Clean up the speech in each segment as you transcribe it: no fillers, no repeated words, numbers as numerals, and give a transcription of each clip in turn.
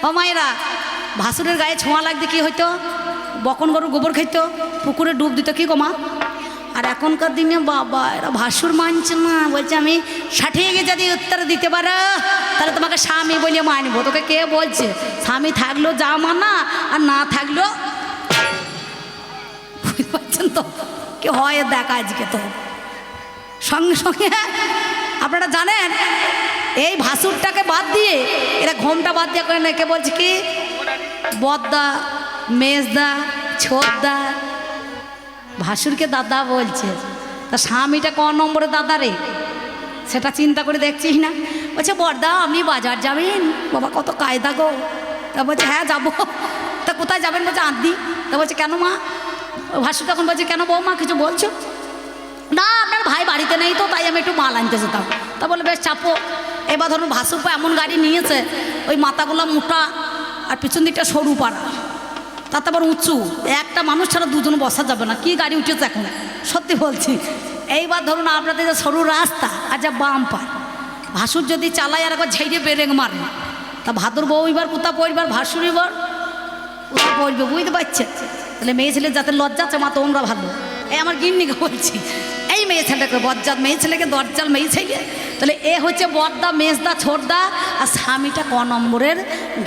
ও মায়েরা, ভাসুরের গায়ে ছোঁয়া লাগতে কি হইতো? বকন গরুর গোবর খাইতো, পুকুরে ডুব দিত, কি গো মা? আর এখনকার দিনে বাবা এরা ভাসুর মানছে না, বলছে আমি সঠিক যদি উত্তর দিতে পারো তাহলে তোমাকে স্বামী বলে মানবো। তোকে কে বলছে? স্বামী থাকলেও যা মানা আর না থাকলেও, বুঝতে পারছেন তো কি হয় দেখা আজকে। তো সঙ্গে সঙ্গে আপনারা জানেন এই ভাসুরটাকে বাদ দিয়ে এরা ঘোমটা বাদ দিয়ে করে কে বলছে কি বদ্দা, মেজদা, ছোটদা, ভাসুরকে দাদা বলছে। তা স্বামীটা ক নম্বরে দাদা রে সেটা চিন্তা করে দেখছিস না? বলছে বড়দা আপনি বাজার যাবেন? বাবা কত কায়দা গো। তা বলছে হ্যাঁ যাবো। তা কোথায় যাবেন? বলছে আদি। তা বলছে কেন মা? ভাসুর তখন বলছে কেন বৌমা কিছু বলছো? না আপনার ভাই বাড়িতে নেই তো তাই আমি একটু মাল আনতে যেতাম। তা বলে বেশ চাপো। এবার ধরুন ভাসুর পা এমন গাড়ি নিয়েছে ওই মাথাগুলো মোটা আর পিছন দিকটা সরু পাড়া, তাতে আবার উঁচু, একটা মানুষ ছাড়া দুজন বসা যাবে না। কি গাড়ি উঠেছে এখন, সত্যি বলছি। এইবার ধরুন আপনাদের যে সরু রাস্তা আর যা বাম পার, ভাসুর যদি চালায় আর একবার ঝেড়ে বেরেক মারে, তা ভাদুর বউ এবার কোথা পড়বার, ভাসুর এবার কোথা পড়বে, বুঝতে পারছে? তাহলে মেয়ে ছেলে যাতে লজ্জা আছে মা তোমরা ভালো। এই আমার গিন্নিকে বলছি, এই মেয়ে ছেলেকে বজ্জাত মেয়ে ছেলেকে দরজাল মেয়ে ছেলে, তাহলে এ হচ্ছে বড়দা, মেজদা, ছোটদা, আর স্বামীটা ক নম্বরের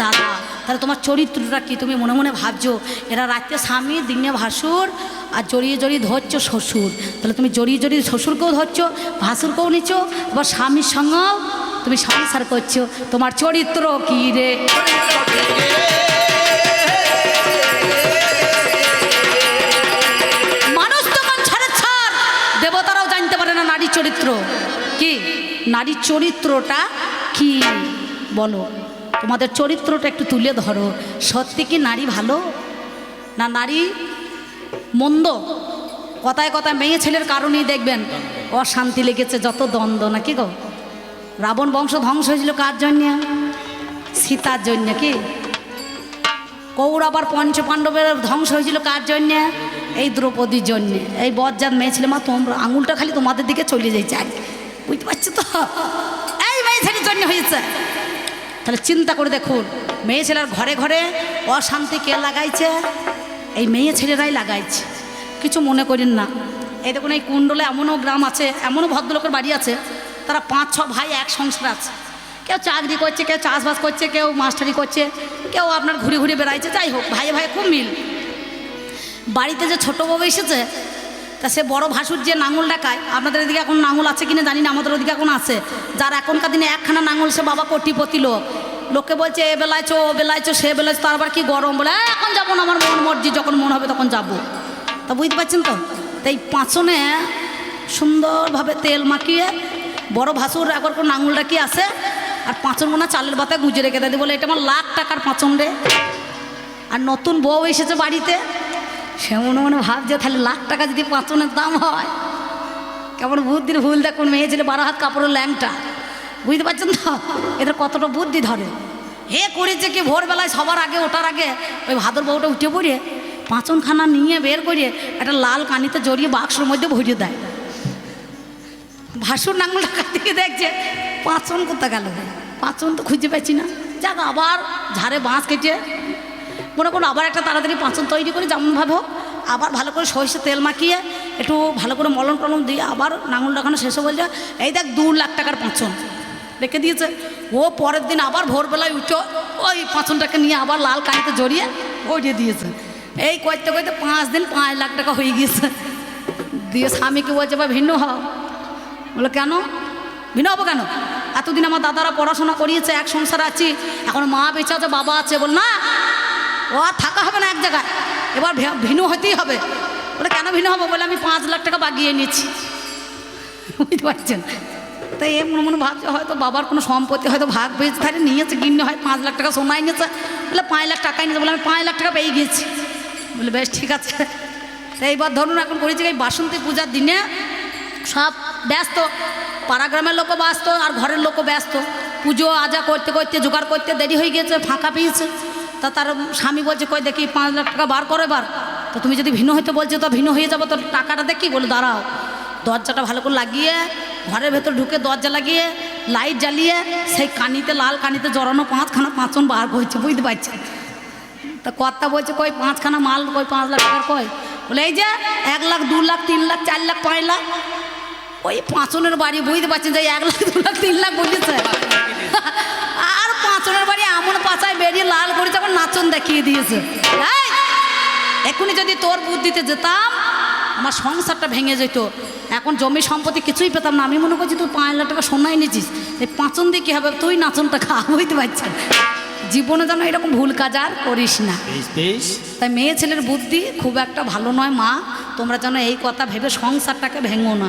দাদা। তাহলে তোমার চরিত্রটা কি তুমি মনে মনে ভাবছো? এরা রাত্রে স্বামী, দিনে ভাসুর, আর জড়িয়ে জড়িয়ে ধরছো শ্বশুর। তাহলে তুমি জড়িয়ে জড়িয়ে শ্বশুরকেও ধরছো, ভাসুরকেও নিচ্ছ, এবার স্বামীর সঙ্গেও তুমি সংসার করছো। তোমার চরিত্র কি রে? মানুষ তখন ছাড়ে ছাড়, দেবতারাও জানতে পারে না নারীর চরিত্র কি। নারীর চরিত্রটা কি বলো? তোমাদের চরিত্রটা একটু তুলে ধরো। সত্যি কি নারী ভালো না নারী মন্দ? কথায় কথায় মেয়ে ছেলের কারণেই দেখবেন অশান্তি লেগেছে, যত দ্বন্দ্ব, নাকি গো? রাবণ বংশ ধ্বংস হয়েছিল কার জন্যে? সীতার জন্যে। কি কৌরব আবার পঞ্চপাণ্ডবের ধ্বংস হয়েছিল কার জন্যে? এই দ্রৌপদীর জন্যে। এই বজ্জাত মেয়ে ছেলে মা তোমরা আঙুলটা খালি তোমাদের দিকে চলে যাইছে, বুঝতে পারছো তো? এই মেয়ে ছেলের জন্য হয়েছে। তাহলে চিন্তা করে দেখুন, মেয়ে ছেলের ঘরে ঘরে অশান্তি কে লাগাইছে? এই মেয়ে ছেলেরাই লাগাইছে। কিছু মনে করেন না। এই দেখুন এই কুণ্ডলে এমনও গ্রাম আছে, এমনও ভদ্রলোকের বাড়ি আছে, তারা 5-6 ভাই এক সংসার আছে। কেউ চাকরি করছে, কেউ চাষবাস করছে, কেউ মাস্টারি করছে, কেউ আপনার ঘুরে ঘুরে বেড়াইছে। যাই হোক ভাই ভাই খুব মিল। বাড়িতে যে ছোটো বউ এসেছে, তা সে বড় ভাসুর যে নাঙল ডাকায়, আপনাদের এদিকে এখন নাঙল আছে কিনা জানি না, আমাদের ওদিকে এখন আছে। যার এখনকার দিনে একখানা নাঙল সে বাবা কোটিপতি লোক, লোককে বলছে এ বেলাইছো ও বেলাইছো সে বেলাইছো, তার আবার কি গরম বলে এখন যাবো না, আমার মন মর্জি, যখন মন হবে তখন যাবো। তা বুঝতে পারছেন তো? তাই পাঁচনে সুন্দরভাবে তেল মাখিয়ে বড় ভাসুর একবার করে নাঙল ডাকিয়ে আসে, আর 5 মোনা চালের বাতায় গুঁজে রেখে দেয়, বলে এটা আমার লাখ টাকার পাঁচন রে। আর নতুন বউ এসেছে বাড়িতে, সে মনে মনে ভাবছে তাহলে লাখ টাকা যদি পাঁচনের দাম হয়, কেমন বুদ্ধির ভুল দেখুন। মেয়ে ছেলে 12 হাত কাপড়ের ল্যাংটা, বুঝতে পারছেন তো এদের কতটা বুদ্ধি ধরে। হে করেছে কি ভোরবেলায় সবার আগে ওঠার আগে ওই ভাদর বউটা উঠে পড়ে পাঁচনখানা নিয়ে বের করে একটা লাল কানিতে জড়িয়ে বাক্সের মধ্যে ভরিয়ে দেয়। ভাসুর নাঙল টাকার দিকে দেখছে পাঁচন কোথা গেল, পাঁচন তো খুঁজে পাচ্ছি না। যাক আবার ঝাড়ে বাঁশ কেটে মনে করুন আবার একটা তাড়াতাড়ি পাঁচন তৈরি করে যেমনভাবে হোক, আবার ভালো করে সরষে তেল মাখিয়ে একটু ভালো করে মলম টলম দিয়ে আবার নাঙল ডাকানো শেষে বলছে এই দেখ 2 লাখ টাকার পাঁচন রেখে দিয়েছে। ও পরের দিন আবার ভোরবেলায় উঠে ওই পাঁচনটাকে নিয়ে আবার লাল কানিতে জড়িয়ে ভরিয়ে দিয়েছে। এই করতে করতে 5 দিন 5 লাখ টাকা হয়ে গিয়েছে। দিয়ে স্বামীকে বলছে বা ভিন্ন হও। বলে কেন ভিন্ন হবো কেন? এতদিন আমার দাদারা পড়াশোনা করিয়েছে, এক সংসার আছি, এখন মা বেঁচে আছে, বাবা আছে। বল না, ও আর থাকা হবে না এক জায়গায়, এবার ভিন্ন হতেই হবে। বলে কেন ভিন্ন হবো? বলে আমি 5 লাখ টাকা বাগিয়ে নিচ্ছি। বুঝতে পারছেন? তাই এ মনে মনে ভাবছে হয়তো বাবার কোনো সম্পত্তি হয়তো ভাগ পেয়েছে, তাহলে নিয়েছে, গিন্নি হয় 5 লাখ টাকা সোনাই নিয়েছে, বলে 5 লাখ টাকাই নিয়েছে। বলে আমি 5 লাখ টাকা পেয়ে গিয়েছি। বলে বেশ ঠিক আছে। তাই এইবার ধরুন এখন করেছি এই বাসন্তী পূজার দিনে সব ব্যস্ত, পাড়াগ্রামের লোকও ব্যস্ত আর ঘরের লোকও ব্যস্ত। পুজো আজা করতে করতে জোগাড় করতে দেরি হয়ে গেছে, ফাঁকা পেয়েছে। তা তার স্বামী বলছে কই দেখি 5 লাখ টাকা বার করে বার। তো তুমি যদি ভিন্ন হইতে বলছো তো ভিন্ন হয়ে যাবো, তো টাকাটা দেখি। বলে দাঁড়াও, দরজাটা ভালো করে লাগিয়ে ঘরের ভেতর ঢুকে দরজা লাগিয়ে লাইট জ্বালিয়ে সেই কানিতে লাল কানিতে জড়ানো 5খানা পাঁচন বার করছে, বুঝতে পারছেন? তা কর্তা বলছে কই 5খানা মাল, কই 5 লাখ টাকার, কই বলে এই যে 1 লাখ 2 লাখ 3 লাখ 4 লাখ 5 লাখ, ওই পাঁচনের বাড়ি, বুঝতে পারছেন যে 1 লাখ 2 লাখ 3 লাখ বলেছে। আর পাঁচনের বাড়ি এমন পাচায় বেরিয়ে লাল করেছে, এখন নাচন দেখিয়ে দিয়েছে। এখনই যদি তোর বুদ্ধিতে যেতাম আমার সংসারটা ভেঙে যেত, এখন জমি সম্পত্তি কিছুই পেতাম না। আমি মনে করছি তুই 5 লাখ টাকা সোনাই নিয়েছিস, এই পাঁচন দিয়ে কী হবে, তুই নাচনটা খা, বুঝতে পারছেন? জীবনে যেন এরকম ভুল কাজ আর করিস না। তাই মেয়ে ছেলের বুদ্ধি খুব একটা ভালো নয় মা, তোমরা যেন এই কথা ভেবে সংসারটাকে ভেঙো না।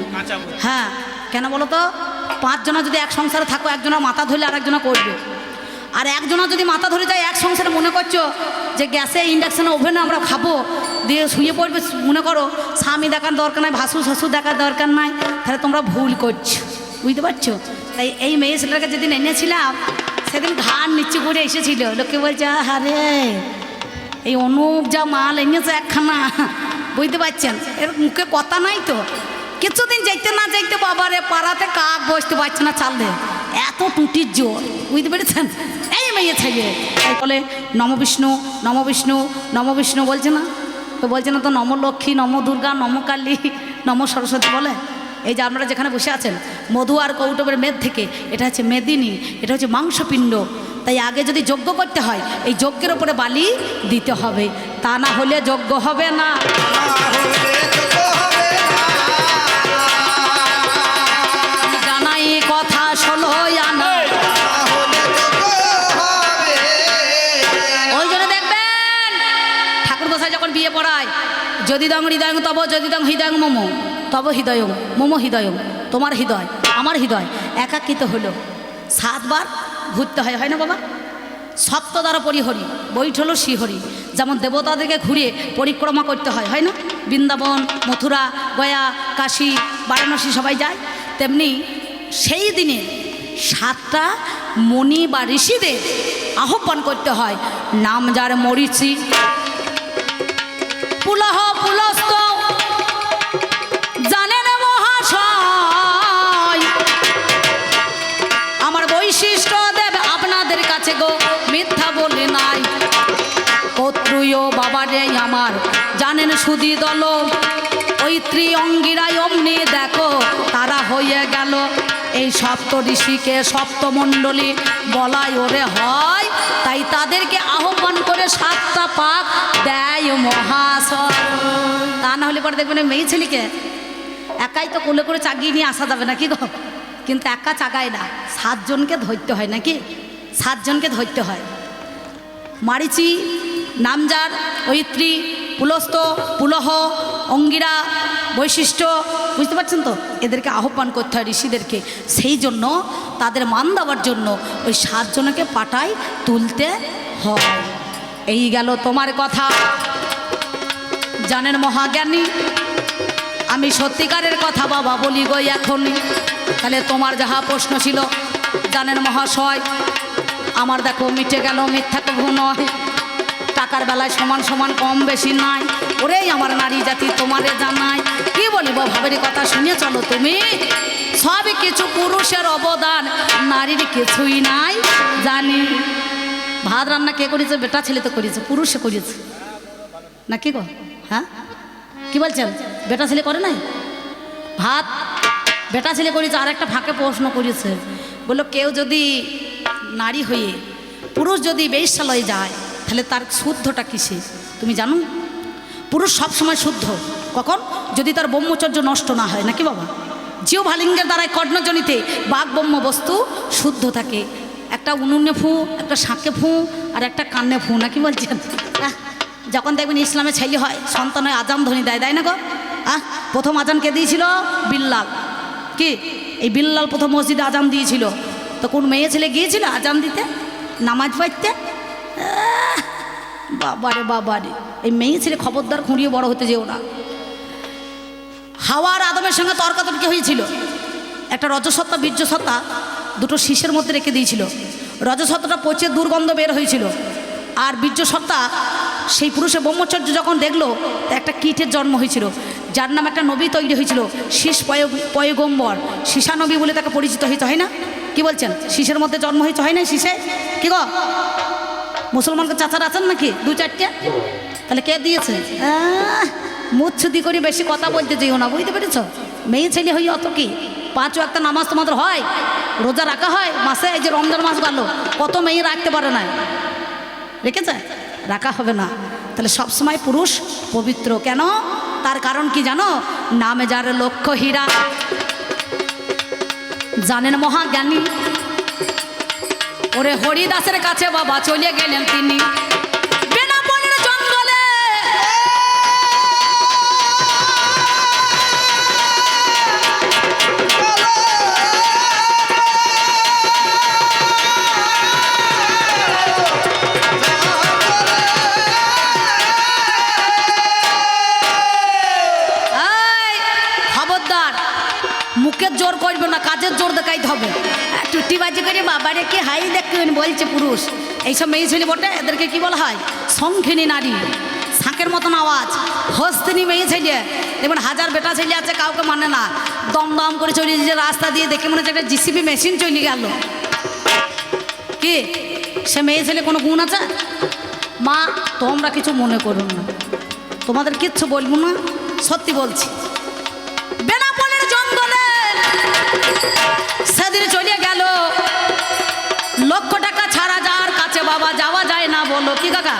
হ্যাঁ, কেন বলো তো? 5 জনা যদি এক সংসারে থাকো, একজনের মাথা ধরলে আর একজনা করবে, আর একজনা যদি মাথা ধরে যায় এক সংসারে, মনে করছো যে গ্যাসে ইন্ডাকশানে ওভেনে আমরা খাবো, দিয়ে শুয়ে পড়বে, মনে করো স্বামী দেখার দরকার নাই, ভাসুর শ্বশুর দেখার দরকার নাই, তাহলে তোমরা ভুল করছো, বুঝতে পারছো? তাই এই মেয়ে ছেলেটাকে যেদিন এনেছিলাম সেদিন ঘাড় নিচু করে এসেছিল, লোকে বলছে আরে এই অনুপ যা মাল এনেছে একখানা, বুঝতে পারছেন? এর মুখে কথা নাই তো, কিছুদিন যাইতে না যাইতে বাবারে পাড়াতে কাক বসতে পারছে না চাললে, এত টুটির জোর, বুঝতে পেরেছেন? এই মেয়ে ছেলে তাই বলে নম বিষ্ণু নম বিষ্ণু নম বিষ্ণু বলছে না তো, বলছে না তো নম লক্ষ্মী নম দুর্গা নম কালী নম সরস্বতী বলে। এই যে আপনারা যেখানে বসে আছেন মধু আর কৌটবের মেদ থেকে, এটা হচ্ছে মেদিনী, এটা হচ্ছে মাংসপিণ্ড। তাই আগে যদি যজ্ঞ করতে হয় এই যজ্ঞের ওপরে বালি দিতে হবে, তা না হলে যজ্ঞ হবে না। জানাই কথা ষোলো আনা, ওই জন্য দেখবেন ঠাকুর গোসাই যখন বিয়ে পড়ায়, যদি দং হৃদয় তব, যদি দং হৃদয় মম তব হৃদয় মম হৃদয়, তোমার হৃদয় আমার হৃদয় একাকৃত হলো। 7 বার ঘুরতে হয়, হয় না বাবা? সপ্তদ্বার পরিহরি বৈঠল শ্রীহরি, যেমন দেবতাদেরকে ঘুরে পরিক্রমা করতে হয়, হয় না? বৃন্দাবন, মথুরা, গয়া, কাশী, বারাণসী সবাই যায়, তেমনি সেই দিনে 7টা মুনি বা ঋষিদের আহ্বান করতে হয়। নাম যার মরিচি পুলহ পুলস্ত জানেন মহাশয়, আমার বৈশিষ্ট্য দেব আপনাদের কাছে গো মিথ্যা বলে নাই। কর্ত্রীয় বাবারে আমার জানেন সুধি দল, ওই ত্রিঅঙ্গিরায় অমনি দেখো তারা হয়ে গেল। এই সপ্ত ঋষিকে সপ্তমণ্ডলী বলাই ওরে হয়, তাই তাদেরকে আহ্বান করে 7টা পাক দেয় মহাশয়। তা না হলে পরে দেখবেন মেয়ে ছেলেকে একাই তো কোলে করে চাগিয়ে নিয়ে আসা যাবে নাকি গো, কিন্তু একা চাগায় না, 7 জনকে ধরতে হয় নাকি, 7 জনকে ধরতে হয়। মারিচি, নামজার, ঐত্রী, পুলস্ত, পুলহ, অঙ্গিরা, বৈশিষ্ট্য, বুঝতে পারছেন তো? এদেরকে আহ্বান করতে হয় ঋষিদেরকে, সেই জন্য তাদের মান দেওয়ার জন্য ওই 7 জনকে পাটায় তুলতে হয়। এই গেল তোমার কথা, জানেন মহাজ্ঞানী আমি সত্যিকারের কথা বাবা বলি গো এখনই। তাহলে তোমার যাহা প্রশ্ন ছিল জানেন মহাশয়, আমার দেখো মিটে গেল, মিথ্যা কভু নয়, টাকার বেলায় সমান সমান কম বেশি নাই। ওরেই আমার নারী জাতি তোমারে জানাই, কি বলিব ভাবের কথা শুনে চলো তুমি, সবই কিছু পুরুষের অবদান, নারীর কিছুই নাই জানি। ভাত রান্না কে করেছে? বেটা ছেলে তো করেছে, পুরুষে করেছে না কি গো? হ্যাঁ কি বলছেন? বেটা ছেলে করে নাই ভাত? বেটা ছেলে করেছে। আর একটা ফাঁকে প্রশ্ন করেছে, বললো কেউ যদি নারী হয়ে পুরুষ যদি বেশ্যালয়ে যায় তাহলে তার শুদ্ধটা কিসে তুমি জানো? পুরুষ সবসময় শুদ্ধ, কখন? যদি তার ব্রহ্মচর্য নষ্ট না হয় নাকি বাবা? জিহ্বালিঙ্গের দ্বারাই কর্ণজনিতে বাক ব্রহ্ম বস্তু শুদ্ধ থাকে। একটা উনুনে ফু, একটা শাঁকে ফু, আর একটা কান্নে ফু, নাকি বলছেন? যখন দেখবেন ইসলামে ছেলে হয় সন্তান হয় আজান ধ্বনি দেয়, দেয় না গো? প্রথম আজান কে দিয়েছিল? বিল্লাল। কি এই বিল্লাল প্রথম মসজিদে আজান দিয়েছিল। তো কোন মেয়ে ছেলে গিয়েছিল আজান দিতে, নামাজ পড়তে? বাবারে বাবারে, এই মেয়ে ছেলে খবরদার খুঁড়িয়ে বড় হতে যেও না। হাওয়ার আদমের সঙ্গে তর্কাতর্কি হয়েছিল। একটা রজসত্তা বীর্যসত্তা দুটো শীষের মধ্যে রেখে দিয়েছিল। রজসত্তাটা পচে দুর্গন্ধ বের হয়েছিল, আর বীর্যসত্তা সেই পুরুষের ব্রহ্মচর্য যখন দেখলো একটা কীটের জন্ম হয়েছিল, যার নাম একটা নবী তৈরি হয়েছিল, শীষ পয়গম্বর, শীষা নবী বলে তাকে পরিচিত হইতে হয় না? কি বলছেন? শীষের মধ্যে জন্ম হয়েছে, হয় না শীষে? কি গো মুসলমানকে চাচার আছেন নাকি 2-4টে? তাহলে কে দিয়েছে? মুচ্ছুদি করে বেশি কথা বলতে যেও না, বুঝতে পেরেছ? মেয়ে ছেলে হই অত কি? 5 ওয়াক্ত নামাজ তোমাদের হয়, রোজা রাখা হয় মাসে। এই যে রমজান মাস গেল, কত মেয়ে রাখতে পারে না, রেখেছে? রাখা হবে না। তাহলে সবসময় পুরুষ পবিত্র কেন? তার কারণ কি জানো? নামে যার লক্ষ্য হীরা, জানেন মহাজ্ঞানী। ওরে হরিদাসের কাছে বাবা চলে গেলেন তিনি বেনাপোলের জঙ্গলে। খবরদার, মুখের জোর করবে না, কাজের জোর দেখাইতে হবে। টুটিবাজি করে বাবারে কি হাই দেখবেন বলছে পুরুষ। এইসব মেয়ে ছেলে বটে, এদেরকে কি বলা হয়? শঙ্খিনী নারী, শাঁখের মতন আওয়াজ, হস্তিনী মেয়ে ছেলে। দেখবেন হাজার বেটা ছেলে আছে, কাউকে মানে না, দমদম করে চলে যে রাস্তা দিয়ে দেখে মনে হচ্ছে একটা জিসিবি মেশিন চলে গেল। কি সে মেয়ে ছেলে কোনো গুণ আছে? মা তোমরা কিছু মনে করুন না, তোমাদের কিচ্ছু বলবো না, সত্যি বলছি। বেনাপোলের জঙ্গলে সেদিন চলে গেল। 1,00,000 টাকা ছাড়া যার কাছে বাবা যাওয়া যায় না। বলো কি কাকা?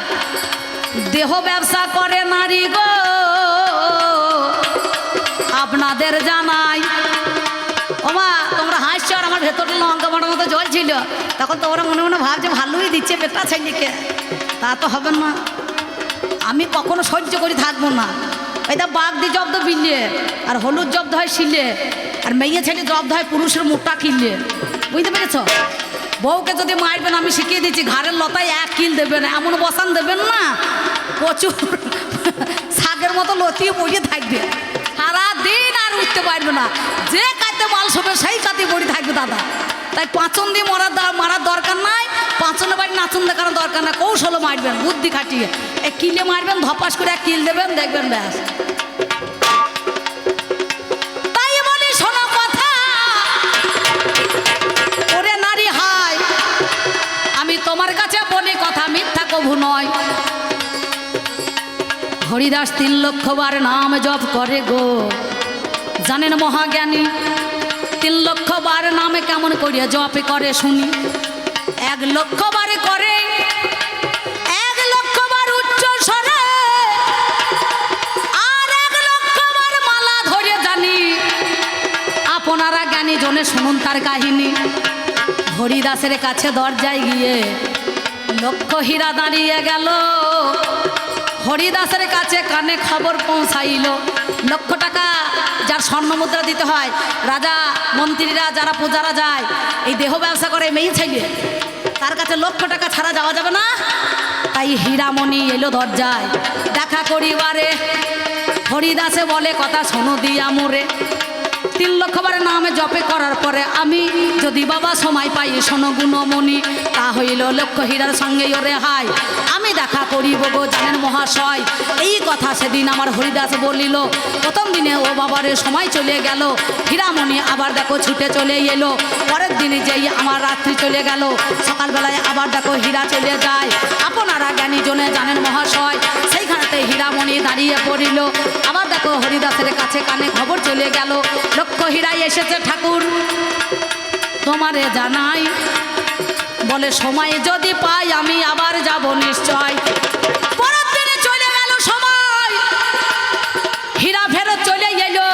দেহ ব্যবসা করে নারী গো, আপনাদের জানাই। ওমা তোমরা হাসছো, আর আমার ভেতরটা লঙ্কা মাটার মতো জল ছিল। তখন তোমরা মনে মনে ভাবছে ভালোই দিচ্ছে বেটা ছেলেকে। তা তো হবে না, আমি কখনো সহ্য করে থাকবো না। এটা বাগদি জব্দ বিললে, আর হলুদ জব্দ হয় শিলে, আর মেয়ে ছেলে জব্দ হয় পুরুষের মুখটা কিনলে। বুঝতে পেরেছ? বউকে যদি মারবেন, আমি শিখিয়ে দিচ্ছি, ঘাড়ের লতায় 1 কিল দেবেন, এমন বসান দেবেন না প্রচুর শাকের মতো লতিয়ে পড়ে থাকবে সারাদিন, আর উঠতে পারবে না। যে কাতে মাল শোবে সেই কাতে পড়ে থাকবে দাদা। তাই পাঁচন দিয়ে মারার দরকার নাই, পাঁচনের বাড়ি নাচন দেখানোর দরকার নাই। কৌশলে মারবেন, বুদ্ধি খাটিয়ে। এই কিলে মারবেন, ধপাস করে 1 কিল দেবেন, দেখবেন ব্যাস। তাই বলি শোনো কথা, ওরে নারী হাই, আমি তোমার কাছে বলি কথা, মিথ্যা কভু নয়। হরিদাস 3 লক্ষ বার নাম জপ করে গো, জানেন মহাজ্ঞানী। 3 লক্ষ বার নামে কেমন করিয়া জপে করে শুনি। 1 লক্ষ বারে করে, 1 লক্ষ বার উচ্চ স্বরে, আর 1 লক্ষ বার মালা ধরে জানি। আপনারা জ্ঞানী জনে শুনুন তার কাহিনী। হরিদাসের কাছে দরজায় গিয়ে লক্ষ হীরা দাঁড়িয়ে গেল। হরিদাসের কাছে কানে খবর পৌঁছাইল। 1,00,000 টাকা যার স্বর্ণ মুদ্রা দিতে হয়, রাজা মন্ত্রীরা যারা পূজারা যায়, এই দেহ ব্যবসা করে মেয়ে ছেলে, তার কাছে 1,00,000 টাকা ছাড়া যাওয়া যাবে না। তাই হীরামণি এলো দরজায় দেখা করিবারে। হরিদাসে বলে কথা শোনো দিয়া মোরে, 3 লক্ষ বার নামে জপে করার পরে আমি যদি বাবা সময় পাই, শোনো গুণমণি, তা হইল 1,00,000 হীরার সঙ্গে ওরে হাই, আমি দেখা করিব গো জানেন মহাশয়। এই কথা সেদিন আমার হরিদাস বলিল। প্রথম দিনে ও বাবারে সময় চলে গেল, হীরামণি আবার দেখো ছুটে চলে এলো। পরের দিনে যেই আমার রাত্রি চলে গেল, সকালবেলায় আবার দেখো হীরা চলে যায়। আপনারা জ্ঞানী জনে জানেন মহাশয়। সেইখানেতে হীরামণি দাঁড়িয়ে পড়িল। আবার দেখো হরিদাসের কাছে কানে খবর চলে গেল, 1,00,000 হীরাই এসেছে ঠাকুর, তোমারে জানাই। বলে সময় যদি পাই আমি আবার যাব নিশ্চয়। পরের দিনে চলে গেল সময়, হীরা ফেরত চলে এলো।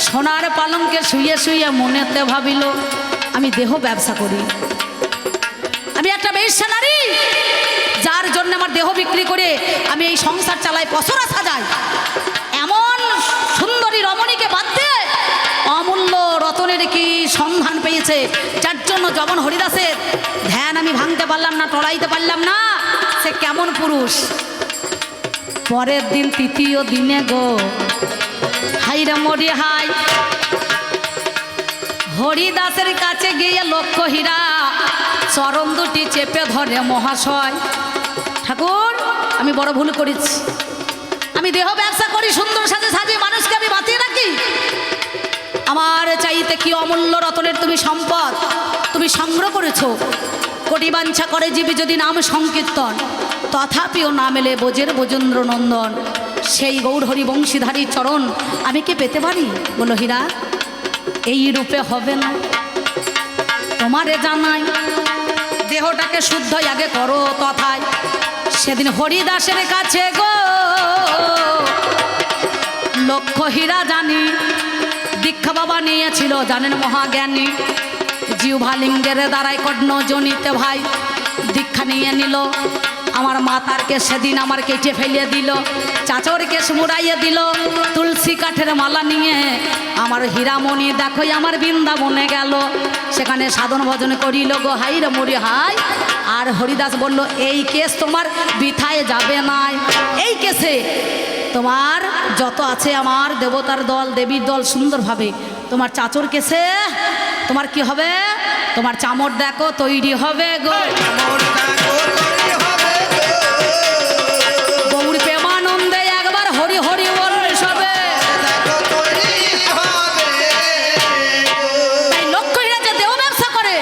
সোনার পালঙ্কে শুয়ে শুয়ে মনেতে ভাবিল, আমি দেহ ব্যবসা করি, আমি একটা বেশ্যা নারী, যার জন্য আমার দেহ বিক্রি করে আমি এই সংসার চালাই, পসরা সাজাই। এমন সুন্দরী রমণীকে বাদ দিয়ে অমূল্য রতনের কি সন্ধান পেয়েছে, যার জন্য যখন হরিদাসের ধ্যান আমি ভাঙতে পারলাম না, টড়াইতে পারলাম না। সে কেমন পুরুষ। পরের দিন 3য় দিনে গো, হাই রে মরি হাই, হরিদাসের কাছে গিয়ে 1,00,000 হীরা চরণ দুটি চেপে ধরে, মহাশয় ঠাকুর আমি বড় ভুল করেছি, আমি দেহ ব্যবসা করি, সুন্দর সাজে সাজিয়ে মানুষকে আমি বাঁচিয়ে রাখি, আমার চাইতে কি অমূল্য রতনের তুমি সম্পদ তুমি সংগ্রহ করেছো। কোটি বাঞ্ছা করে জীবী যদি নাম সংকীর্তন, তথাপিও না মেলে বোজের বোজেন্দ্র নন্দন। সেই গৌরহরি বংশীধারী চরণ আমি কি পেতে পারি? বলো হীরা, এই রূপে হবে না। তোমারে জানাই দেহটাকে শুদ্ধ আগে করো তথায়। সেদিন হরিদাসের কাছে গো লক্ষ হীরা জানি, দীক্ষা বাবা নিয়েছিল জানেন মহাজ্ঞানী। জিহ্বালিঙ্গের দ্বারাই কর্ণ জনিতে ভাই দীক্ষা নিয়ে নিল। আমার মাতার কেশ সেদিন আমার কেটে ফেলিয়ে দিল, চাচর কেশ মুড়াইয়ে দিল। তুলসী কাঠের মালা নিয়ে আমার হীরামণি দেখো আমার বৃন্দাবনে গেল। সেখানে সাধন ভজন করিল গো হাই রে মরি হাই। আর হরিদাস বলল এই কেস তোমার বৃথায় যাবে নাই। এই কেসে তোমার যত আছে আমার দেবতার দল দেবীর দল সুন্দরভাবে তোমার চাচর কেসে তোমার কি হবে? তোমার চামড় দেখো তৈরি হবে গো। গৌর প্রেমানন্দে একবার হরি হরি বল সবে। তাই লক্ষ্য হীরা যে দেহ ব্যবসা করে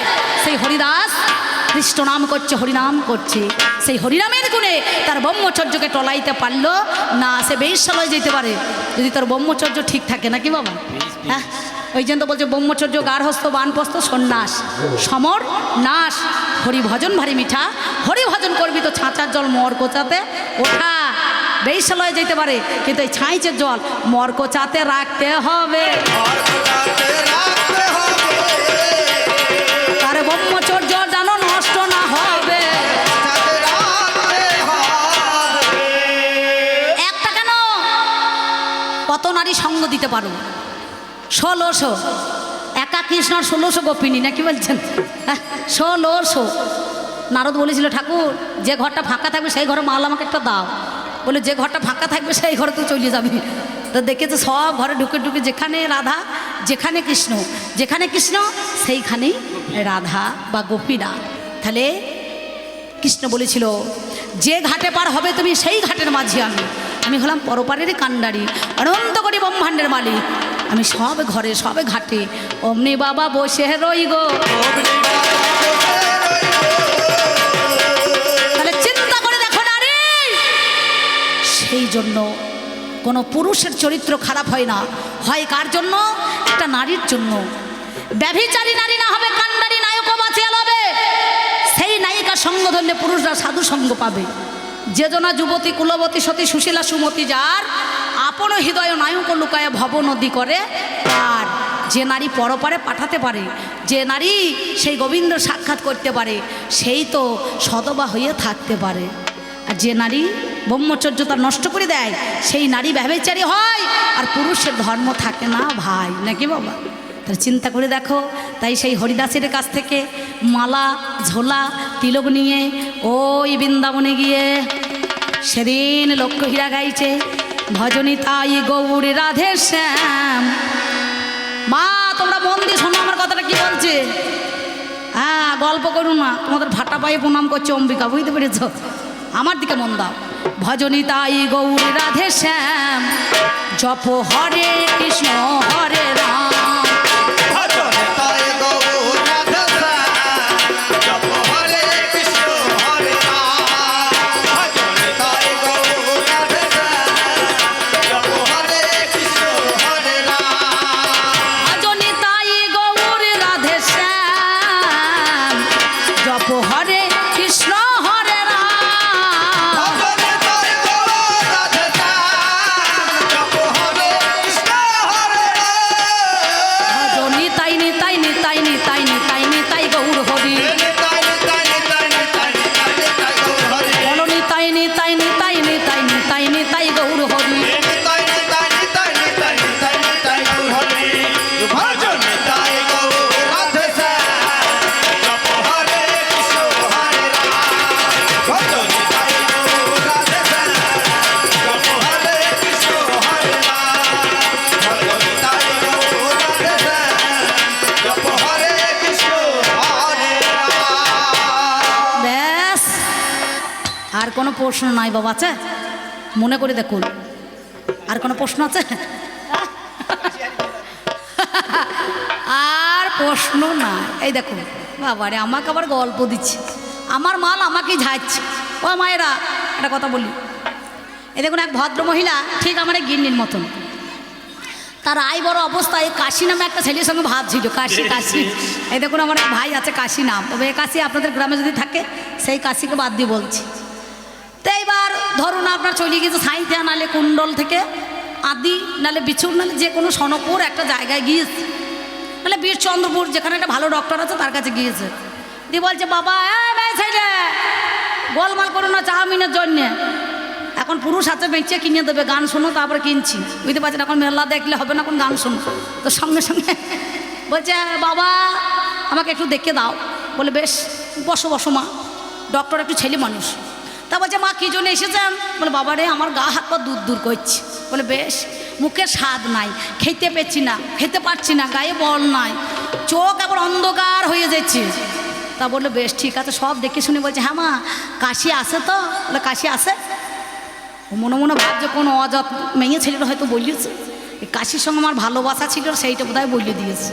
সেই হরিদাস কৃষ্ণ নাম করছে, হরিনাম করছে। সেই হরিনামের গুণে তার ব্রহ্মচর্যকে টলাইতে পারলো না। সে বেশ্যালয়ে যেতে পারে যদি তার ব্রহ্মচর্য ঠিক থাকে নাকি বাবা? হ্যাঁ, ওই জন্য তো বলছে ব্রহ্মচর্য গার্হস্থ বানপ্রস্থ সন্ন্যাস সমর নাশ। হরি ভজন ভারী মিঠা, হরি ভজন করবি তো ছাঁচার জল মর কোচাতে ওঠা। বেশ্যালয়ে যেতে পারে কিন্তু এই ছাঁচের জল মর কোচাতে রাখতে হবে। তার ব্রহ্মচর্য যেন নষ্ট না হবে। একটা কেন কত নারী সঙ্গ দিতে পারো? 1600 একা কৃষ্ণ 1600 গোপিনী নাকি বলছেন? 1600। নারদ বলেছিল ঠাকুর যে ঘরটা ফাঁকা থাকবে সেই ঘরে মাল আমাকে একটা দাও। বলে যে ঘরটা ফাঁকা থাকবে সেই ঘরে তুই চলে যাবি। তো দেখেছে সব ঘরে ঢুকে ঢুকে যেখানে রাধা যেখানে কৃষ্ণ, যেখানে কৃষ্ণ সেইখানেই রাধা বা গোপীরা। তাহলে কৃষ্ণ বলেছিল যে ঘাটে পার হবে তুমি সেই ঘাটের মাঝি। আমি হলাম পরপারের কান্ডারি, অনন্ত কোটি ব্রহ্মাণ্ডের মালিক। আমি সব ঘরে সব ঘাটে অমনি বাবা বসে রই গো। তাহলে চিন্তা করে দেখো নারী, সেই জন্য কোনো পুরুষের চরিত্র খারাপ হয় না, হয় কার জন্য? একটা নারীর জন্য। ব্যভিচারী নারী না হবে কান্ডারি নায়কও বাঁচিয়ে লবে। সেই নায়িকা সঙ্গ ধরলে পুরুষরা সাধু সঙ্গ পাবে। যে জনা যুবতী কুলবতী সতী সুশীলা সুমতি যার আপন হৃদয় নায়ক লুকায় ভব নদী করে আর যে নারী পরপারে পাঠাতে পারে, যে নারী সেই গোবিন্দ সাক্ষাৎ করতে পারে সেই তো সদবা হয়ে থাকতে পারে। আর যে নারী ব্রহ্মচর্য তার নষ্ট করে দেয় সেই নারী ব্যভিচারী হয়। আর পুরুষের ধর্ম থাকে না ভাই, নাকি বাবা? তাহলে চিন্তা করে দেখো। তাই সেই হরিদাসের কাছ থেকে মালা ঝোলা তিলক নিয়ে ওই বৃন্দাবনে গিয়ে সেদিন লক্ষ্য হীরা গাইছে ভজনী তাই গৌর রাধে শ্যাম। মা তোমরা মন দিয়ে শোনো আমার কথাটা কি বলছে। হ্যাঁ, গল্প করো না, তোমাদের ভাটা পায়ে প্রণাম করছে অম্বিকা, বুঝতে পেরেছ? আমার দিকে মন দাও। ভজনী তাই গৌর রাধে শ্যাম, জপ হরে কৃষ্ণ হরে রাম। কোনো প্রশ্ন নাই বাবা? আছে? মনে করে দেখুন। আর কোনো প্রশ্ন আছে? প্রশ্ন না। এই দেখো বাবারে আমাকে আবার গল্প দিচ্ছে, আমার মাল আমাকেই ঝাড়ছে। ও মায়েরা একটা কথা বলি, এই দেখুন এক ভদ্র মহিলা ঠিক আমার এই গিন্নির মতন, তার আই বড় অবস্থায় কাশি নামে একটা ছেলের সঙ্গে ভাব ছিল। কাশি কাশি, এই দেখুন আমার এক ভাই আছে কাশি নাম, তবে এই কাশি আপনাদের গ্রামে যদি থাকে সেই কাশিকে বাদ দিয়ে বলছি। তো এইবার ধরুন আপনার চলে গিয়েছে সাঁইথিয়া নালে কুণ্ডল থেকে আদি নালে বিছুর নালে যে কোনো সনপুর একটা জায়গায় গিয়েছে, নাহলে বীরচন্দ্রপুর যেখানে একটা ভালো ডক্টর আছে তার কাছে গিয়েছে। দিয়ে বলছে বাবা ছেলে গোলমাল করো না চাউমিনের জন্যে, এখন পুরুষ হাতে বেঁচে কিনে দেবে, গান শোনো তারপরে কিনছি, বুঝতে পারছেন এখন মেলা দেখলে হবে না, এখন গান শোনো। তো সঙ্গে সঙ্গে বলছে বাবা আমাকে একটু দেখে দাও। বলে বেশ বসো বসো মা, ডক্টর একটু ছেলে মানুষ। তা বলছে মা কী জন্য এসেছেন? বলে বাবা রে আমার গা হাত পা দূর দূর করছে। বলে বেশ, মুখের স্বাদ নাই, খেতে পেছি না, খেতে পারছি না, গায়ে বল নাই, চোখ আবার অন্ধকার হয়ে যাচ্ছে। তা বললো বেশ ঠিক আছে, সব দেখে শুনে বলছে হ্যাঁ মা কাশি আসে তো? বলে কাশি আসে। মনে মনে ভাবছে কোনো অজাত মেয়ে ছেলেটা হয়তো বলিয়েছে, এই কাশির সঙ্গে আমার ভালোবাসা ছিল সেইটা বোধহয় বলিয়ে দিয়েছে।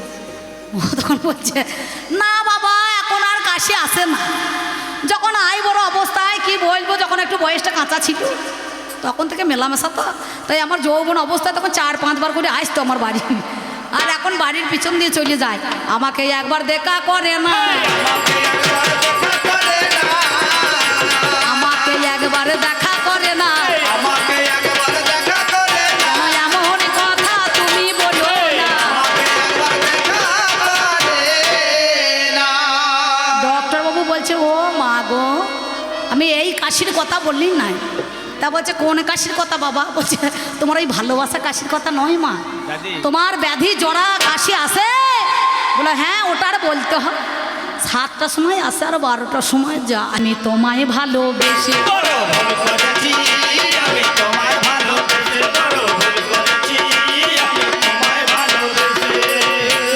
ও তখন বলছে না বাবা এখন আর কাশি আসে না, যখন আই বড় অবস্থায় কি বলবো, যখন একটু বয়সটা কাঁচা ছিল তখন থেকে মেলামেশা তো, তাই আমার যৌবন অবস্থায় তখন 4-5 বার করে আসতো আমার বাড়ি, আর এখন বাড়ির পিছন দিয়ে চলে যায়। আমাকে একবার দেখা করে না, আমাকে একবার দেখা করে না, এমন কথা তুমি বলো না। ডক্টর বাবু বলছে ও মা গো আমি এই কাশির কথা বললি নাই। তা বলছে কোন কাশির কথা বাবা? বলছে তোমার ওই ভালোবাসা কাশির কথা নয় মা, তোমার ব্যাধি জড়া কাশি আসে। বলে হ্যাঁ ওটার বলতে হয়, 7টার সময় আসে আর 12টার সময় যা। আমি তোমায় ভালোবেসে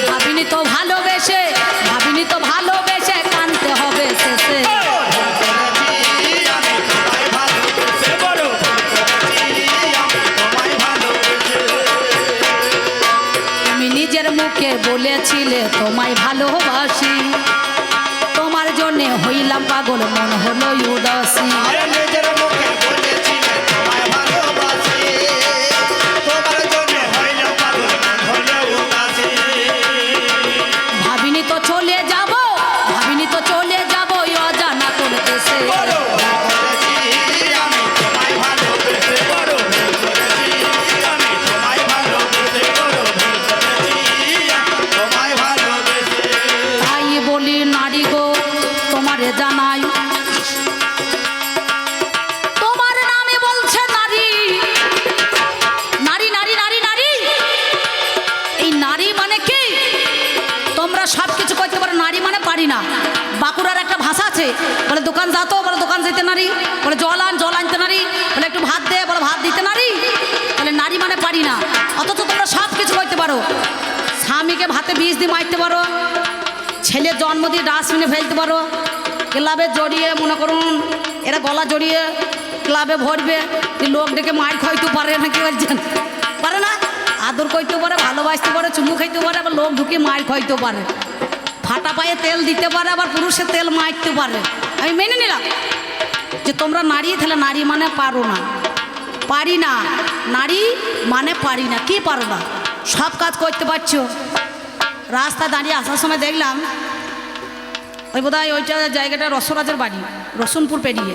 ভাবিনি তো ভালোবেসে, ভাবিনি তো ভালোবেসে কানতে হবে শেষে। তুমি নিজের মুখে বলেছিলে তোমায় ভালোবাসি, তোমার জন্যে হইলাম পাগল মন হলো উদাসী। ভাবিনি তো চলে যাব, ভাবিনি তো চলে যাব অজানা করতেছে। তাই বলি নারী গো তোমারে জানাই, তোমার নামে বলছে নারী, নারী নারী নারী নারী। এই নারী মানে কি? তোমরা সব কিছু করতে পারো, নারী মানে পারি না। বাঁকুড়ার একটা ভাষা আছে, বলে দোকান যা তো, বলে দোকান যেতে নারী, বলে জল আন জল আনতে নারী, বলে একটু ভাত দে, বলে ভাত দিতে নারী। বলে নারী মানে পারি না, অথচ তোমরা সব কিছু করতে পারো। স্বামীকে ভাতে বিষ দিয়ে মারতে পারো, ছেলের জন্ম দিয়ে ডাস্টবিনে ফেলতে পারো, ক্লাবে জড়িয়ে মনে করুন এরা গলা জড়িয়ে ক্লাবে ভরবে, লোক ডেকে মার খাইতে পারে না, কি বলছেন? পারে না, আদর করতে পারে, ভালোবাসতে পারে, চুমু খাইতে পারে, আবার লোক ঢুকে মার খাইতে পারে, ফাটা পায়ে তেল দিতে পারে, আবার পুরুষের তেল মারতে পারে। আমি মেনে নিলাম যে তোমরা নারী, তাহলে নারী মানে পারো না, পারি না, নারী মানে পারি না। কি পারো না? সব কাজ করতে পারছো। রাস্তায় দাঁড়িয়ে আসার সময় দেখলাম ওই বোধহয় ওইটা জায়গাটা রসরাজের বাড়ি, রসুনপুর পেরিয়ে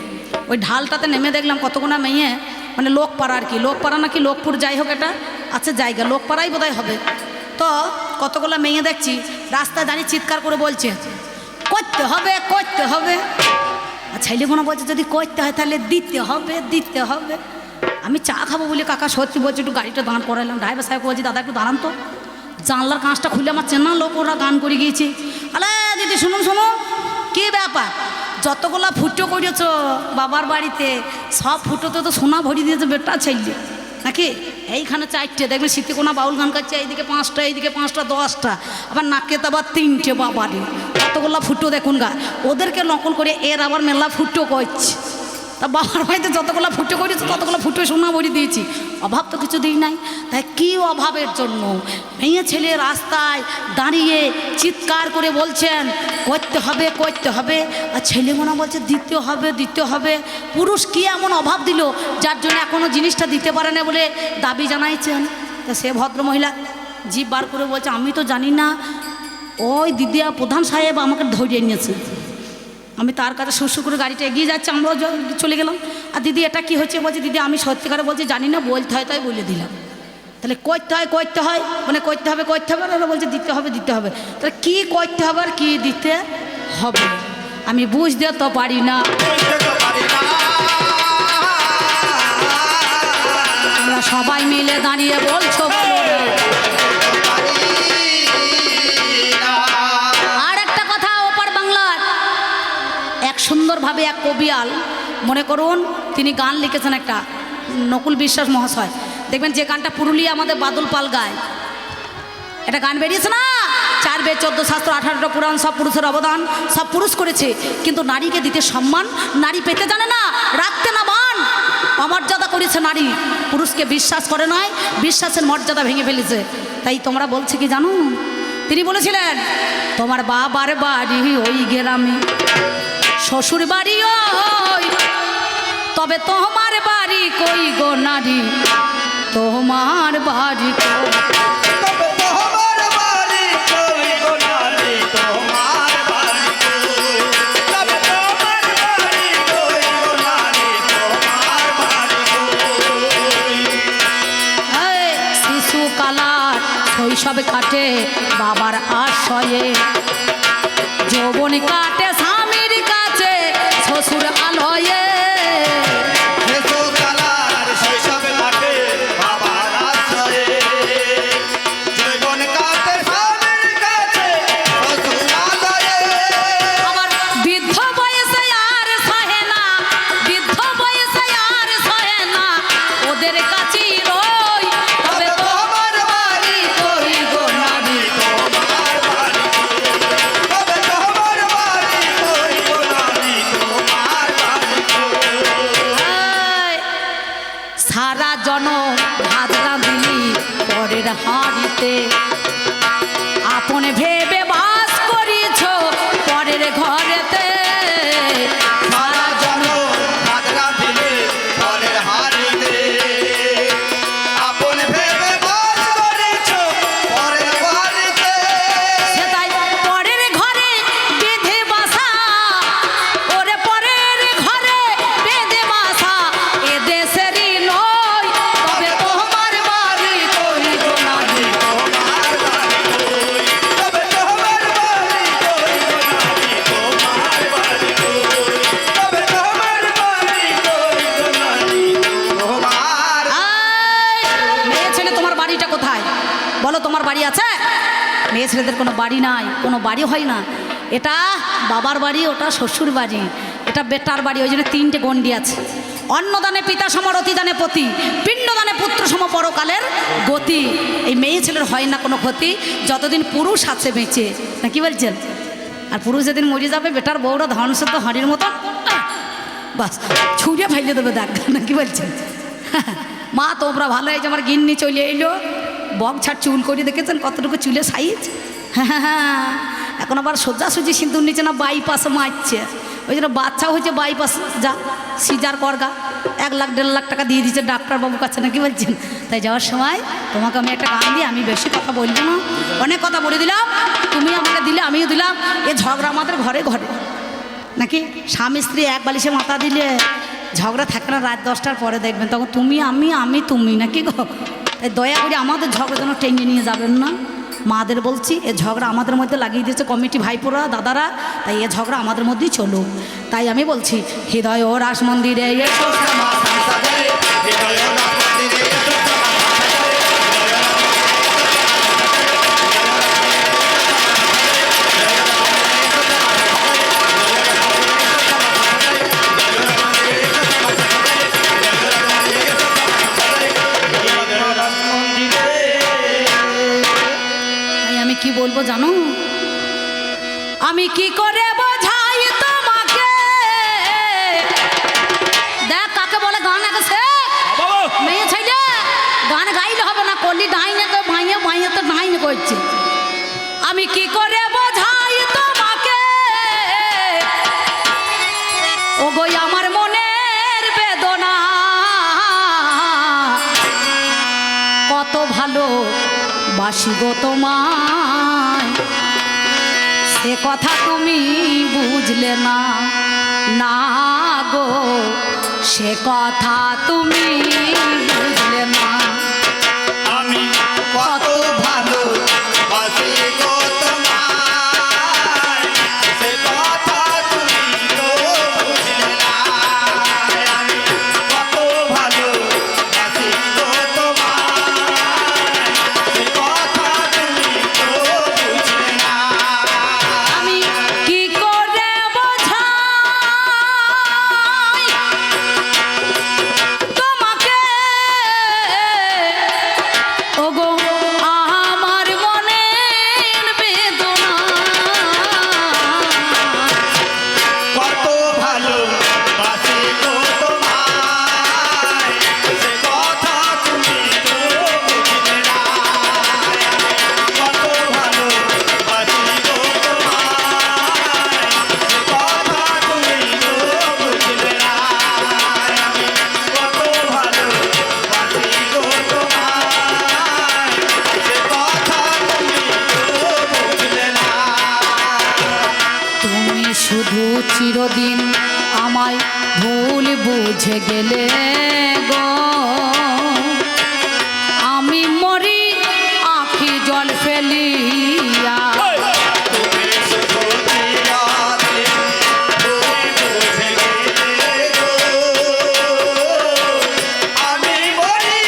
ওই ঢালটাতে নেমে দেখলাম কতগুনা মেয়ে, মানে লোকপাড়া আর কি, লোকপাড়া নাকি লোকপুর যাই হোক এটা আছে জায়গা, লোকপাড়াই বোধহয় হবে। তো কতগুলো মেয়ে দেখছি রাস্তায় দাঁড়িয়ে চিৎকার করে বলছে করতে হবে করতে হবে। আর ছেলেগুলো বলছে যদি করতে হয় তাহলে দিতে হবে দিতে হবে। আমি চা খাবো বলে কাকা সত্যি বলছি একটু গাড়িটা দাঁড় করালাম, ড্রাইভার সাহেব বলছি দাদা একটু দাঁড়ান তো, জানলার কাঁচটা খুলে আমার চেনা লোক ওরা গান করে গিয়েছি। আরে দিদি শুনুন শুনুন, কী ব্যাপার? যতগুলা ফুটো করেছ বাবার বাড়িতে সব ফুটোতে তো সোনা ভরি দিয়েছে বেটা ছেলে নাকি? এইখানে 4টে দেখবেন শীতে কোনো বাউল গান করছে, এইদিকে 5টা, এইদিকে 5টা 10টা, আবার নাকে তো আবার 3টে। বাবারে কতগুলা ফুটো দেখুন গা, ওদেরকে নকল করে এর আবার মেলা ফুটো করছে। তা বাবার বাড়িতে যতগুলো ফুটো করেছি ততগুলো ফুটো সোনা ভরি দিয়েছি, অভাব তো কিছু দিই নাই। তাই কী অভাবের জন্য মেয়ে ছেলে রাস্তায় দাঁড়িয়ে চিৎকার করে বলছেন করতে হবে করতে হবে, আর ছেলেগুলো বলছে দিতে হবে দিতে হবে। পুরুষ কি এমন অভাব দিল যার জন্য এখনও জিনিসটা দিতে পারে না বলে দাবি জানাইছেন। তা সে ভদ্রমহিলা জিভ বার করে বলছে আমি তো জানি না, ওই দিদিয়া প্রধান সাহেব আমাকে ধরিয়ে নিয়েছে। আমি তার কাছে সুসু করে গাড়িটা এগিয়ে যাচ্ছে, আমরাও চলে গেলাম। আর দিদি এটা কি হচ্ছে বলছে দিদি আমি সত্যিকারে বলছি জানি না, বলতে হয় তাই বলে দিলাম। তাহলে করতে হয় করতে হয় মানে করতে হবে আর ওরা বলছে দিতে হবে দিতে হবে। তাহলে কী করতে হবে আর কী দিতে হবে আমি বুঝতে তো পারি না। আমরা সবাই মিলে দাঁড়িয়ে বলছো আর একটা কথা, ওপার বাংলার এক সুন্দরভাবে এক কবিয়াল মনে করুন তিনি গান লিখেছেন একটা, নকুল বিশ্বাস মহাশয়। দেখবেন যে গানটা পুরুলিয়া আমাদের বাদল পাল গায়, এটা গান বেরিয়েছে না, 4 বেদ 14 শাস্ত্র 18টা পুরাণ, সব পুরুষের অবদান, সব পুরুষ করেছে। কিন্তু নারীকে দিতে সম্মান নারী পেতে জানে না, রাখতে না মান, অমর্যাদা করেছে নারী, পুরুষকে বিশ্বাস করে নয়, বিশ্বাসের মর্যাদা ভেঙে ফেলেছে। তাই তোমরা বলছে কি জানো, তিনি বলেছিলেন তোমার বাবার বাড়ি ওই গ্রামে, শ্বশুর বাড়ি ওই, তবে তোমার বাড়ি কই গো নারী, তোমার বাড়ি কই, শিশুকালার শৈশবে কাটে বাবার আশ্রয়ে, যৌবন কাটে স্বামীর কাছে শ্বশুর আলয়ে, সারা জনম ভাত রাঁধিলি পরের হাঁড়িতে, আপন ভেবে বাস করিছ পরের ঘরেতে, সারা জনম ভাত রাঁধিলি পরের হাঁড়িতে, আপন ভেবে বাস করিছ পরের ঘরেতে, সেটাই পরের ঘরে বেঁধে বাসা, ওরে পরের ঘরে বেঁধে বাসা এ দেশেরই তোমার বাড়ি আছে? মেয়ে ছেলেদের কোনো বাড়ি নাই, কোনো বাড়ি হয় না, এটা বাবার বাড়ি, ওটা শ্বশুর বাড়ি, এটা বেটার বাড়ি। ওই জন্য 3টে গণ্ডি আছে, অন্নদানে পিতা সম রতিদানে পতি, পিণ্ডদানে পুত্র সম পরকালের গতি। এই মেয়ে ছেলের হয় না কোনো ক্ষতি যতদিন পুরুষ আছে বেঁচে, না কি বলছেন? আর পুরুষ যেদিন মরে যাবে বেটার বউরা ধান শুদ্ধ হাঁড়ির মতো বাস ছুঁড়ে ফাইলে দেবে দেখ, না কি বলছেন? মা তোমরা ভালো হয়েছে, আমার গিন্নি চলে এলো, বক ছাড় চুল করে দেখেছেন কতটুকু চুলে সাইজ, হ্যাঁ এখন আবার সোজাসুজি সিঁদুর নিচে না বাইপাসে মারছে, ওই জন্য বাচ্চা হয়েছে বাইপাস যা সিজার করগা, 1 লাখ 1.5 লাখ টাকা দিয়ে দিচ্ছে ডাক্তারবাবুর কাছে, না কি বলছেন? তাই যাওয়ার সময় তোমাকে আমি একটা গান দিই, আমি বেশি কথা বলবো না, অনেক কথা বলে দিলাম, তুমি আমাকে দিলে আমিও দিলাম। এ ঝগড়া আমাদের ঘরে ঘরে নাকি, স্বামী স্ত্রী এক বালিশে মাথা দিলে ঝগড়া থাকে না, রাত 10টার পরে দেখবেন, তখন তুমি আমি আমি তুমি, নাকি গো? তাই দয়া করে আমাদের ঝগড়া যেন টেনে নিয়ে যাবেন না, মাদের বলছি, এ ঝগড়া আমাদের মধ্যে লাগিয়ে দিয়েছে কমিটি ভাইপোরা দাদারা, তাই এ ঝগড়া আমাদের মধ্যেই চলুক। তাই আমি বলছি হৃদয় ও রাস মন্দিরে কি বলবো জানো, আমি কি করে বোঝাই তোমাকে বলি ডাইনে তো ভাইয়ে ভাইয়ে তো ডাইনে করছে। আমি কি করে বোঝাই তোমাকে ও গো আমার মনের বেদনা, কত ভালো বাসি গো তোমায়, সে কথা তুমি বুঝলে না, না গো সে কথা তুমি বুঝলে না। আমি কত ভালো বাসি গো তোমায়, সে কথা তুমি তো বুঝলে না। আমি কত ভালো বাসি গো তোমায়, সে কথা তুমি তো বুঝলে না। আমি কি করে বোঝাই তোমাকে ও গো আমার মনের বেদনা, কত ভালো বাসি গো তোমায়, সে কথা তুমি তো বুঝলে না। কত ভালো বাসি গো তোমায়, সে কথা তুমি তো বুঝলে না। আমি কত ভালো বাসি গো তোমায়, সে কথা তুমি তো বুঝলে না। তুমি শুধু চিরদিন আমায় ভুল বুঝে গেলে গো, আমি মরি আঁখি জল ফেলিয়া। তুমি শুধু চিরদিন ভুল বুঝে গেলে গো, আমি মরি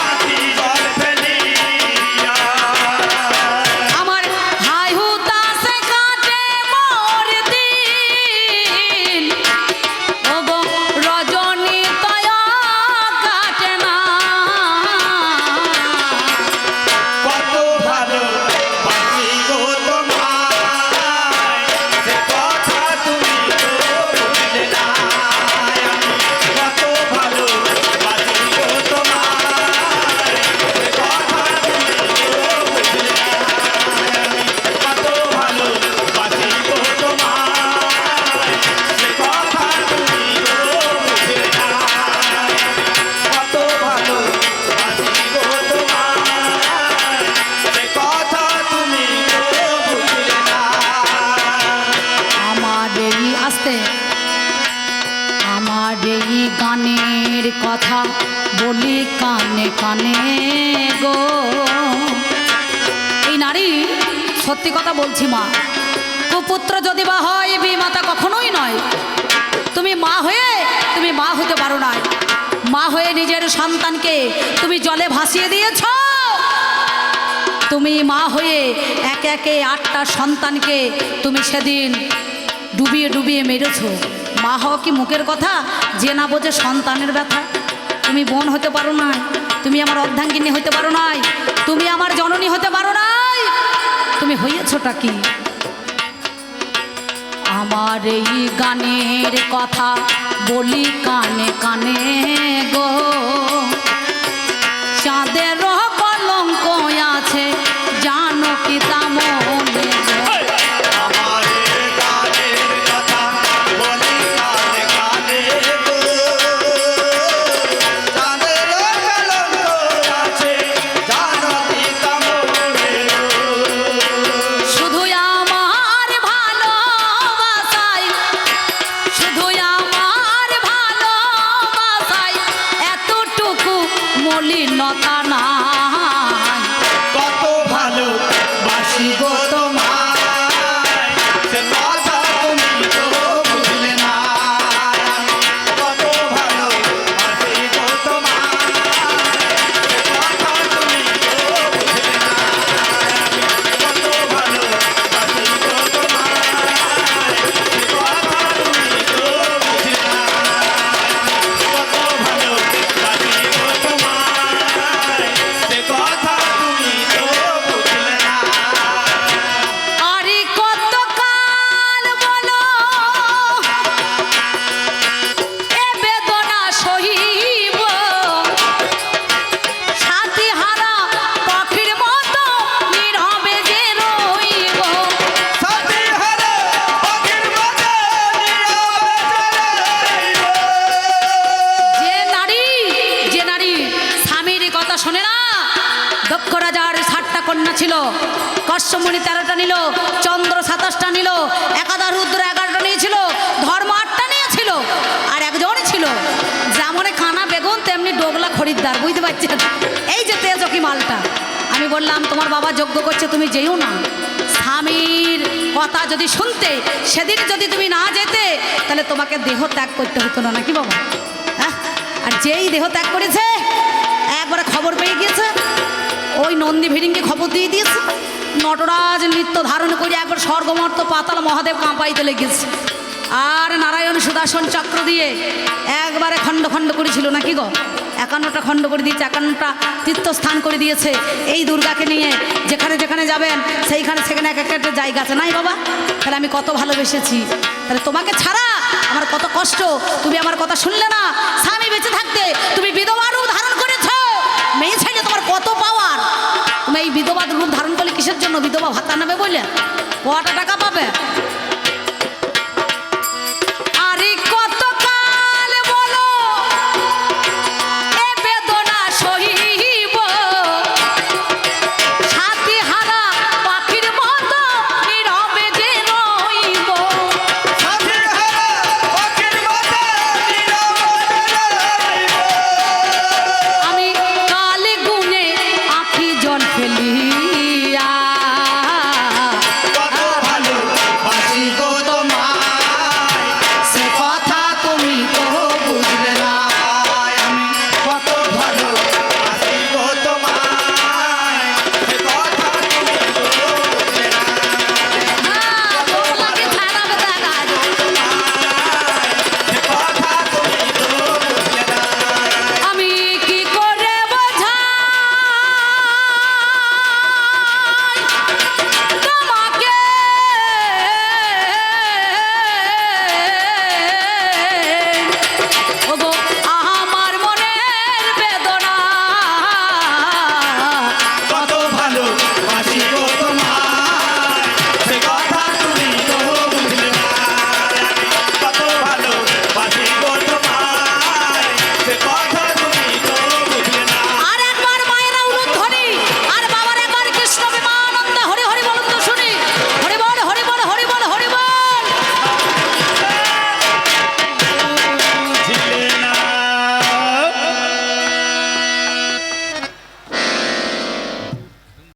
আঁখি জল ফেলিয়া। আমার হাই হুতাশে কাটে মোর দিন, ও গো রজনী তয়া কাটে না। কত ভালো বাসি গো তোমায়, সে কথা তুমি তো বুঝলে না। আমি কত ভালো বাসি গো তোমায়, সে কথা তুমি তো বুঝলে না। আমি কত ভালো বাসি গো তোমায়, সে কথা তুমি তো বুঝলে না। কত ভালো বাসি গো তোমায়, সে কথা তুমি তো বুঝলে না। আমার এই আসতে আমার এই গানের কথা বলি কানে কানে গো। এই নারী সত্যি কথা বলছি মা, কুপুত্র যদি বা হয় বিমাতা কখনোই নয়। তুমি মা হয়ে তুমি মা হতে পারো না, মা হয়ে নিজের সন্তানকে তুমি জলে ভাসিয়ে দিয়েছ। তুমি মা হয়ে একে একে 8টা সন্তানকে তুমি সেদিন ডুবিয়ে ডুবিয়ে মেরেছ। মা হওয়া কি মুখের কথা, যে না বোঝে সন্তানের ব্যথা। তুমি বোন হতে পারো না, তুমি আমার অর্ধাঙ্গিনী হতে পারো নাই, তুমি আমার জননী হতে পারো নাই, তুমি হইয়াছটা কি? আমার এই গানের কথা বলি কানে কানে গো, চাঁদের কলঙ্ক আছে জানো কি তা মনে গো। আমার গানের কথা বলি কানে কানে গো, চাঁদের কলঙ্ক আছে জানো কি তা মনে গো। শুধু আমার ভালোবাসায়, শুধু আমার ভালোবাসায় এতটুকু মলিনতা নাই। কত ভালো বাসি গো তোমায়, সে কথা তুমি তো বুঝলে না। কত ভালো বাসি গো তোমায়, সে কথা তুমি তো বুঝলে না। কত ভালো বাসি গো তোমায়, সে কথা তুমি তো বুঝলে না। কত ভালো বাসি গো তোমায়, ছিল, কশ্যপমুনি 13টা নিল, চন্দ্র 27টা নিল, একাদা রুদ্র 11টা নিয়েছিল, ধর্ম 8টা নিয়েছিল, আর একজনই ছিল যেমন কানা বেগুন তেমনি ডোগলা খরিদ্দার, বুঝতে পারছেন? এই যে তেজকি মালটা। আমি বললাম তোমার বাবা যজ্ঞ করছে, তুমি যেও না। স্বামীর কথা যদি শুনতে, সেদিন যদি তুমি না যেতে, তাহলে তোমাকে দেহ ত্যাগ করতে হতো না, নাকি বাবা? হ্যাঁ, আর যেই দেহ ত্যাগ করেছে একবারে খবর পেয়ে গিয়েছে, ওই নন্দী ভিড়িংকে খবর দিয়ে দিয়েছে, নটরাজ নৃত্য ধারণ করে একবার স্বর্গমর্ত পাতাল মহাদেব কাঁপাইতে লেগেছে, আর নারায়ণ সুদর্শন চক্র দিয়ে একবারে খণ্ড খণ্ড করেছিল, নাকি গো? 51টা খণ্ড করে দিয়েছে, 51টা তীর্থস্থান করে দিয়েছে। এই দুর্গাকে নিয়ে যেখানে যেখানে যাবেন সেইখানে সেখানে এক একটা জায়গা আছে, নাই বাবা? তাহলে আমি কত ভালোবেসেছি, তাহলে তোমাকে ছাড়া আমার কত কষ্ট, তুমি আমার কথা শুনলে না। স্বামী বেঁচে থাকতে তুমি বিধবা রূপ ধারণ করেছ, মেয়ে ছেলে তোমার কত পাওয়ার। তুমি এই বিধবা রূপ ধারণ করলে কিসের জন্য? বিধবা ভাতা নেবে বলে? কটা টাকা পাবে?